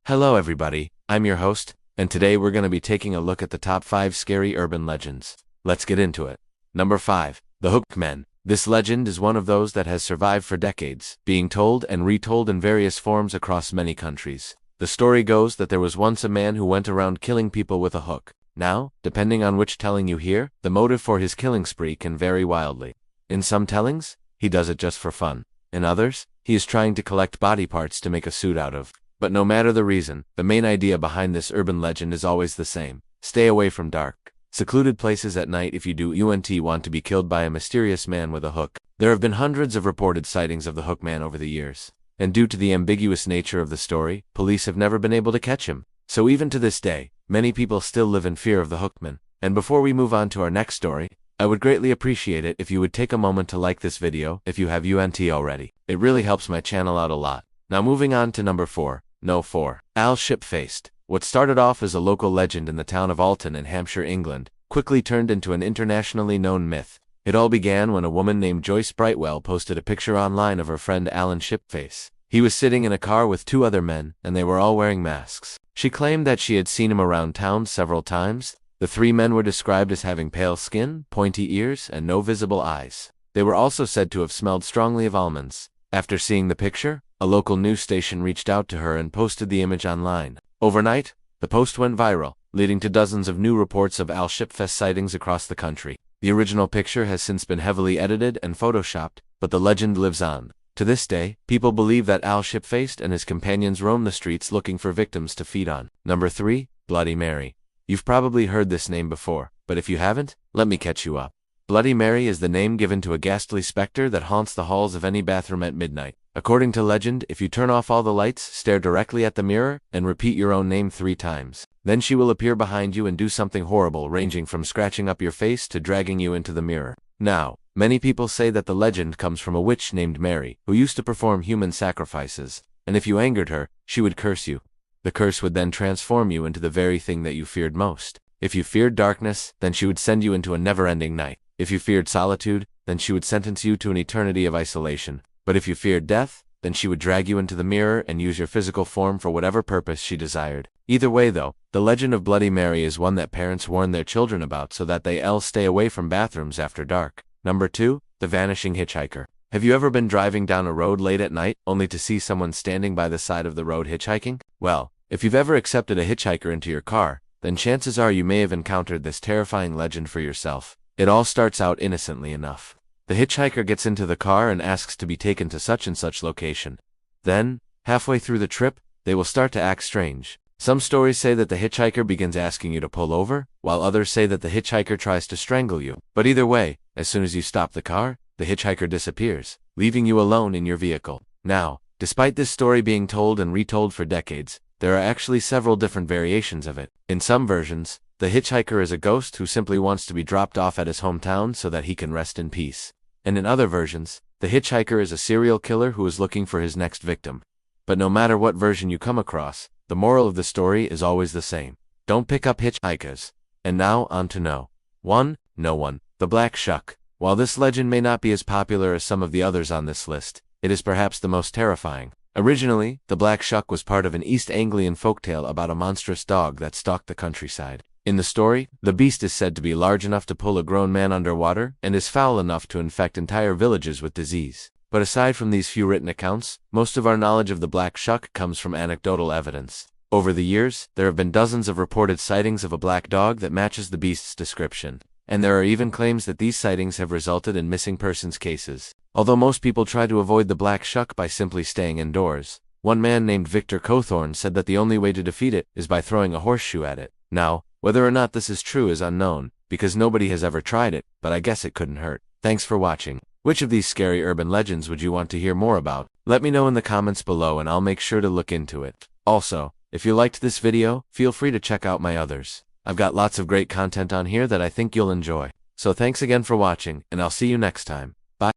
Hello everybody, I'm your host, and today we're going to be taking a look at the top 5 scary urban legends. Let's get into it. Number 5. The Hookmen. This legend is one of those that has survived for decades, being told and retold in various forms across many countries. The story goes that there was once a man who went around killing people with a hook. Now, depending on which telling you hear, the motive for his killing spree can vary wildly. In some tellings, he does it just for fun. In others, he is trying to collect body parts to make a suit out of. But no matter the reason, the main idea behind this urban legend is always the same. Stay away from dark, secluded places at night if you want to be killed by a mysterious man with a hook. There have been hundreds of reported sightings of the Hookman over the years. And due to the ambiguous nature of the story, police have never been able to catch him. So even to this day, many people still live in fear of the Hookman. And before we move on to our next story, I would greatly appreciate it if you would take a moment to like this video if you have already. It really helps my channel out a lot. Now moving on to number 4. No 4. Al Shipfaced. What started off as a local legend in the town of Alton in Hampshire, England, quickly turned into an internationally known myth. It all began when a woman named Joyce Brightwell posted a picture online of her friend Alan Shipface. He was sitting in a car with 2 other men, and they were all wearing masks. She claimed that she had seen him around town several times. The 3 men were described as having pale skin, pointy ears, and no visible eyes. They were also said to have smelled strongly of almonds. After seeing the picture, a local news station reached out to her and posted the image online. Overnight, the post went viral, leading to dozens of new reports of Al Shipfaced sightings across the country. The original picture has since been heavily edited and photoshopped, but the legend lives on. To this day, people believe that Al Shipfaced and his companions roam the streets looking for victims to feed on. Number 3. Bloody Mary. You've probably heard this name before, but if you haven't, let me catch you up. Bloody Mary is the name given to a ghastly specter that haunts the halls of any bathroom at midnight. According to legend, if you turn off all the lights, stare directly at the mirror, and repeat your own name 3 times, then she will appear behind you and do something horrible, ranging from scratching up your face to dragging you into the mirror. Now, many people say that the legend comes from a witch named Mary, who used to perform human sacrifices, and if you angered her, she would curse you. The curse would then transform you into the very thing that you feared most. If you feared darkness, then she would send you into a never-ending night. If you feared solitude, then she would sentence you to an eternity of isolation. But if you feared death, then she would drag you into the mirror and use your physical form for whatever purpose she desired. Either way though, the legend of Bloody Mary is one that parents warn their children about so that they'll stay away from bathrooms after dark. Number 2. The Vanishing Hitchhiker. Have you ever been driving down a road late at night, only to see someone standing by the side of the road hitchhiking? Well, if you've ever accepted a hitchhiker into your car, then chances are you may have encountered this terrifying legend for yourself. It all starts out innocently enough. The hitchhiker gets into the car and asks to be taken to such and such location. Then, halfway through the trip, they will start to act strange. Some stories say that the hitchhiker begins asking you to pull over, while others say that the hitchhiker tries to strangle you. But either way, as soon as you stop the car, the hitchhiker disappears, leaving you alone in your vehicle. Now, despite this story being told and retold for decades, there are actually several different variations of it. In some versions, the hitchhiker is a ghost who simply wants to be dropped off at his hometown so that he can rest in peace. And in other versions, the hitchhiker is a serial killer who is looking for his next victim. But no matter what version you come across, the moral of the story is always the same. Don't pick up hitchhikers. And now, on to No 1. The Black Shuck. While this legend may not be as popular as some of the others on this list, it is perhaps the most terrifying. Originally, the Black Shuck was part of an East Anglian folktale about a monstrous dog that stalked the countryside. In the story, the beast is said to be large enough to pull a grown man underwater and is foul enough to infect entire villages with disease. But aside from these few written accounts, most of our knowledge of the Black Shuck comes from anecdotal evidence. Over the years, there have been dozens of reported sightings of a black dog that matches the beast's description. And there are even claims that these sightings have resulted in missing persons cases. Although most people try to avoid the Black Shuck by simply staying indoors, one man named Victor Cawthorne said that the only way to defeat it is by throwing a horseshoe at it. Now, whether or not this is true is unknown, because nobody has ever tried it, but I guess it couldn't hurt. Thanks for watching. Which of these scary urban legends would you want to hear more about? Let me know in the comments below and I'll make sure to look into it. Also, if you liked this video, feel free to check out my others. I've got lots of great content on here that I think you'll enjoy. So thanks again for watching, and I'll see you next time.